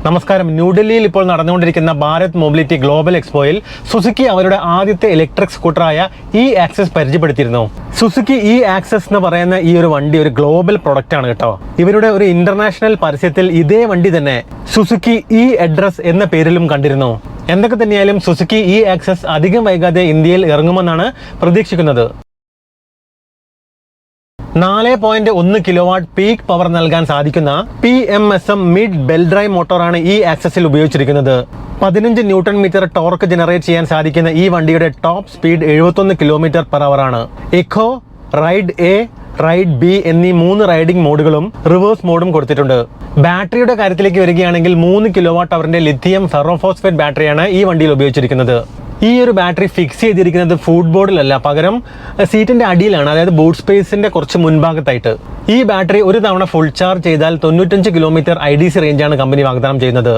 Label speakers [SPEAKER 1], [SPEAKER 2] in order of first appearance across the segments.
[SPEAKER 1] നമസ്കാരം. ന്യൂഡൽഹിയിൽ ഇപ്പോൾ നടന്നുകൊണ്ടിരിക്കുന്ന ഭാരത് മൊബിലിറ്റി ഗ്ലോബൽ എക്സ്പോയിൽ സുസുക്കി അവരുടെ ആദ്യത്തെ ഇലക്ട്രിക് സ്കൂട്ടറായ ഇ ആക്സസ് പരിചയപ്പെടുത്തിയിരുന്നു. സുസുക്കി ഇ ആക്സസ് എന്ന് പറയുന്ന ഈ ഒരു വണ്ടി ഒരു ഗ്ലോബൽ പ്രൊഡക്റ്റ് ആണ് കേട്ടോ. ഇവരുടെ ഒരു ഇന്റർനാഷണൽ പരസ്യത്തിൽ ഇതേ വണ്ടി തന്നെ സുസുക്കി ഇ അഡ്രസ് എന്ന പേരിലും കണ്ടിരുന്നു. എന്തൊക്കെ തന്നെയായാലും സുസുക്കി ഇ ആക്സസ് അധികം വൈകാതെ ഇന്ത്യയിൽ ഇറങ്ങുമെന്നാണ് പ്രതീക്ഷിക്കുന്നത്. 4.1 കിലോവാട്ട് പീക്ക് പവർ നൽകാൻ സാധിക്കുന്ന PMSM മിഡ് ബെൽറ്റ് ഡ്രൈവ് മോട്ടോറാണ് ഈ ആക്സസിൽ ഉപയോഗിച്ചിരിക്കുന്നത്. 15 ന്യൂട്ടൺ മീറ്റർ ടോർക്ക് ജനറേറ്റ് ചെയ്യാൻ സാധിക്കുന്ന ഈ വണ്ടിയുടെ ടോപ്പ് സ്പീഡ് 71 km/h ആണ്. Eco, ride A, ride B എന്നീ 3 റൈഡിംഗ് മോഡുകളും റിവേഴ്സ് മോഡും കൊടുത്തിട്ടുണ്ട്. ബാറ്ററിയുടെ കാര്യത്തിലേക്ക് വരികയാണെങ്കിൽ 3 kWh ലിഥിയം ഫെറോഫോസ്ഫേറ്റ് ബാറ്ററിയാണ് ഈ വണ്ടിയിൽ ഉപയോഗിച്ചിരിക്കുന്നത്. ഈ ഒരു ബാറ്ററി ഫിക്സ് ചെയ്തിരിക്കുന്നത് ഫുട് ബോർഡിലല്ല, പകരം സീറ്റിന്റെ അടിയിലാണ്, അതായത് ബൂട്ട് സ്പേസിന്റെ കുറച്ച് മുൻഭാഗത്തായിട്ട്. ഈ ബാറ്ററി ഒരു തവണ ഫുൾ ചാർജ് ചെയ്താൽ 95 km IDC റേഞ്ചാണ് കമ്പനി വാഗ്ദാനം ചെയ്യുന്നത്.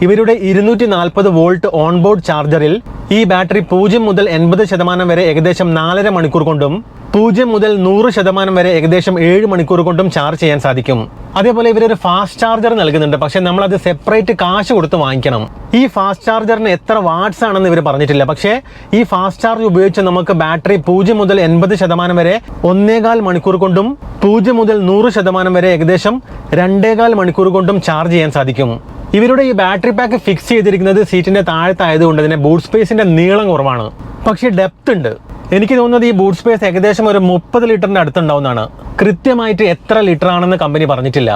[SPEAKER 1] ഇവരുടെ 240 വോൾട്ട് ഓൺബോർഡ് ചാർജറിൽ ഈ ബാറ്ററി 0 മുതൽ 80% വരെ ഏകദേശം 4.5 മണിക്കൂർ കൊണ്ടും 0 മുതൽ 100% വരെ ഏകദേശം 7 മണിക്കൂർ കൊണ്ടും ചാർജ് ചെയ്യാൻ സാധിക്കും. അതേപോലെ ഇവരൊരു ഫാസ്റ്റ് ചാർജർ നൽകുന്നുണ്ട്, പക്ഷെ നമ്മളത് സെപ്പറേറ്റ് കാശ് കൊടുത്ത് വാങ്ങിക്കണം. ഈ ഫാസ്റ്റ് ചാർജറിന് എത്ര വാട്ട്സ് ആണെന്ന് ഇവർ പറഞ്ഞിട്ടില്ല. പക്ഷേ ഈ ഫാസ്റ്റ് ചാർജ് ഉപയോഗിച്ച് നമുക്ക് ബാറ്ററി 0 മുതൽ 80% വരെ 1.25 മണിക്കൂർ കൊണ്ടും 0 മുതൽ 100% വരെ ഏകദേശം 2.25 മണിക്കൂർ കൊണ്ടും ചാർജ് ചെയ്യാൻ സാധിക്കും. ഇവരുടെ ഈ ബാറ്ററി പാക്ക് ഫിക്സ് ചെയ്തിരിക്കുന്നത് സീറ്റിന്റെ താഴത്തായതുകൊണ്ട് തന്നെ ബൂട്ട് സ്പേസിന്റെ നീളം കുറവാണ്, പക്ഷേ ഡെപ്ത് ഉണ്ട്. എനിക്ക് തോന്നുന്നത് ഈ ബൂട്ട് സ്പേസ് ഏകദേശം ഒരു 30 ലിറ്ററിന്റെ അടുത്തുണ്ടാവുന്നതാണ്. കൃത്യമായിട്ട് എത്ര ലിറ്റർ ആണെന്ന് കമ്പനി പറഞ്ഞിട്ടില്ല.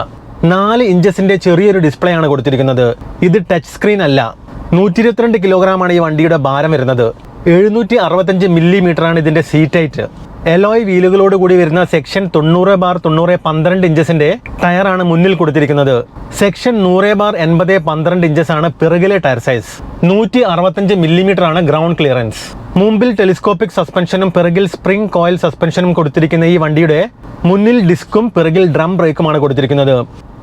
[SPEAKER 1] 4 ഇഞ്ചസിന്റെ ചെറിയൊരു ഡിസ്പ്ലേ ആണ് കൊടുത്തിരിക്കുന്നത്. ഇത് ടച്ച് സ്ക്രീൻ അല്ല. 122 കിലോഗ്രാമാണ് ഈ വണ്ടിയുടെ ഭാരം വരുന്നത്. 765 മില്ലിമീറ്റർ ആണ് ഇതിന്റെ സീറ്റ് ഹൈറ്റ്. എലോയ് വീലുകളോട് കൂടി വരുന്ന സെക്ഷൻ 90/90 12 ഇഞ്ചസിന്റെ ടയറാണ് മുന്നിൽ കൊടുത്തിരിക്കുന്നത്. സെക്ഷൻ 100/80 12 ഇഞ്ചസ് ആണ് പിറകിലെ ടയർ സൈസ്. 165 മില്ലിമീറ്റർ ആണ് ഗ്രൗണ്ട് ക്ലിയറൻസ്. മുമ്പിൽ ടെലിസ്കോപ്പിക് സസ്പെൻഷനും പിറകിൽ സ്പ്രിംഗ് കോയിൽ സസ്പെൻഷനും കൊടുത്തിരിക്കുന്ന ഈ വണ്ടിയുടെ മുന്നിൽ ഡിസ്കും പിറകിൽ ഡ്രം ബ്രേക്കുമാണ് കൊടുത്തിരിക്കുന്നത്.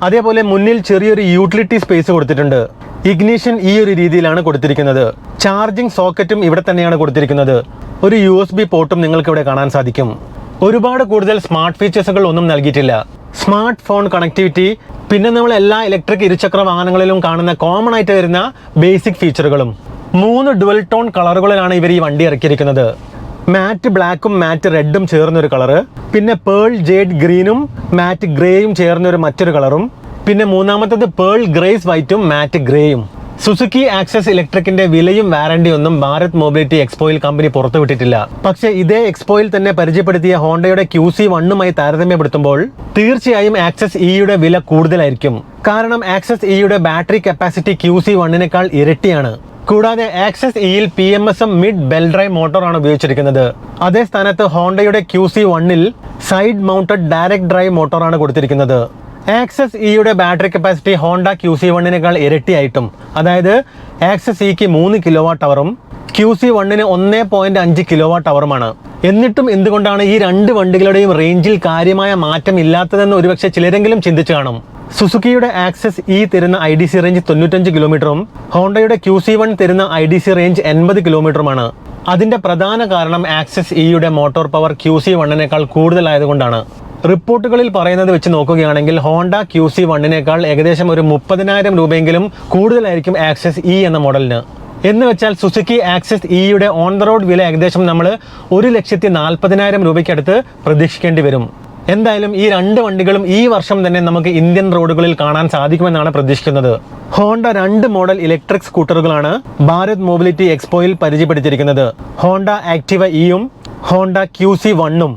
[SPEAKER 1] അതേപോലെ മുന്നിൽ ചെറിയൊരു യൂട്ടിലിറ്റി സ്പേസ് കൊടുത്തിട്ടുണ്ട്. ഇഗ്നിഷൻ ഈ ഒരു രീതിയിലാണ് കൊടുത്തിരിക്കുന്നത്. ചാർജിംഗ് സോക്കറ്റും ഇവിടെ തന്നെയാണ് കൊടുത്തിരിക്കുന്നത്. ഒരു USB പോർട്ടും നിങ്ങൾക്ക് ഇവിടെ കാണാൻ സാധിക്കും. ഒരുപാട് കൂടുതൽ സ്മാർട്ട് ഫീച്ചേഴ്സുകൾ ഒന്നും നൽകിയിട്ടില്ല. സ്മാർട്ട് ഫോൺ കണക്ടിവിറ്റി, പിന്നെ നമ്മൾ എല്ലാ ഇലക്ട്രിക് ഇരുചക്ര വാഹനങ്ങളിലും കാണുന്ന കോമൺ ആയിട്ട് വരുന്ന ബേസിക് ഫീച്ചറുകളും. 3 ഡുവൽ ടോൺ കളറുകളിലാണ് ഇവർ ഈ വണ്ടി ഇറക്കിയിരിക്കുന്നത്. മാറ്റ് ബ്ലാക്കും മാറ്റ് റെഡും ചേർന്നൊരു കളറ്, പിന്നെ പേൾ ജേഡ് ഗ്രീനും മാറ്റ് ഗ്രേയും ചേർന്നൊരു മറ്റൊരു കളറും, പിന്നെ മൂന്നാമത്തത് പേൾ ഗ്രേസ് വൈറ്റും മാറ്റ് ഗ്രേയും. സുസുക്കി ആക്സസ് ഇലക്ട്രിക്കിന്റെ വിലയും വാറന്റിയും ഒന്നും ഭാരത് മൊബിലിറ്റി എക്സ്പോയിൽ കമ്പനി പുറത്തുവിട്ടിട്ടില്ല. പക്ഷേ ഇതേ എക്സ്പോയിൽ തന്നെ പരിചയപ്പെടുത്തിയ ഹോണ്ടയുടെ QC1 താരതമ്യപ്പെടുത്തുമ്പോൾ തീർച്ചയായും ആക്സസ് ഇയുടെ വില കൂടുതലായിരിക്കും. കാരണം ആക്സസ് ഇയുടെ ബാറ്ററി കപ്പാസിറ്റി QC1 ഇരട്ടിയാണ്. കൂടാതെ ആക്സസ് ഇയിൽ PMSM മിഡ് ബെൽറ്റ് ഡ്രൈവ് മോട്ടോറാണ് ഉപയോഗിച്ചിരിക്കുന്നത്. അതേ സ്ഥാനത്ത് ഹോണ്ടയുടെ QC1 side mounted direct drive മോട്ടോറാണ് കൊടുത്തിരിക്കുന്നത്. ആക്സസ് ഇയുടെ ബാറ്ററി കപ്പാസിറ്റി ഹോണ്ട QC1 ഇരട്ടിയായിട്ടും, അതായത് ആക്സസ് ഇക്ക് 3 kWh QC1 1.5 kWh. എന്നിട്ടും എന്തുകൊണ്ടാണ് ഈ 2 വണ്ടികളുടെയും റേഞ്ചിൽ കാര്യമായ മാറ്റം ഇല്ലാത്തതെന്ന് ഒരുപക്ഷെ ചിലരെങ്കിലും ചിന്തിച്ചു കാണും. സുസുക്കിയുടെ ആക്സസ് ഇ തരുന്ന IDC റേഞ്ച് 95 കിലോമീറ്ററും ഹോണ്ടയുടെ QC1 തരുന്ന IDC റേഞ്ച് 80 കിലോമീറ്ററുമാണ്. അതിന്റെ പ്രധാന കാരണം ആക്സസ് ഇയുടെ മോട്ടോർ പവർ QC1 കൂടുതലായതുകൊണ്ടാണ്. റിപ്പോർട്ടുകളിൽ പറയുന്നത് വെച്ച് നോക്കുകയാണെങ്കിൽ ഹോണ്ട QC1 ഏകദേശം ഒരു 30,000 രൂപയെങ്കിലും കൂടുതലായിരിക്കും ആക്സസ് ഇ എന്ന മോഡലിന്. എന്ന് വെച്ചാൽ സുസുക്കി ആക്സസ് ഇയുടെ ഓൺ ദ റോഡ് വില ഏകദേശം നമ്മൾ 1,40,000 രൂപയ്ക്കടുത്ത് പ്രതീക്ഷിക്കേണ്ടി വരും. എന്തായാലും ഈ 2 വണ്ടികളും ഈ വർഷം തന്നെ നമുക്ക് ഇന്ത്യൻ റോഡുകളിൽ കാണാൻ സാധിക്കുമെന്നാണ് പ്രതീക്ഷിക്കുന്നത്. ഹോണ്ട 2 മോഡൽ ഇലക്ട്രിക് സ്കൂട്ടറുകളാണ് ഭാരത് മൊബിലിറ്റി എക്സ്പോയിൽ പരിചയപ്പെടുത്തിയിരിക്കുന്നത്. ഹോണ്ട ആക്ടിവ ഇയും ഹോണ്ട QC1.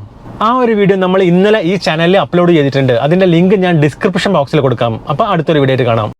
[SPEAKER 1] ആ ഒരു വീഡിയോ നമ്മൾ ഇന്നലെ ഈ ചാനലിൽ അപ്ലോഡ് ചെയ്തിട്ടുണ്ട്. അതിന്റെ ലിങ്ക് ഞാൻ ഡിസ്ക്രിപ്ഷൻ ബോക്സിൽ കൊടുക്കാം. അപ്പോൾ അടുത്തൊരു വീഡിയോ ആയിട്ട് കാണാം.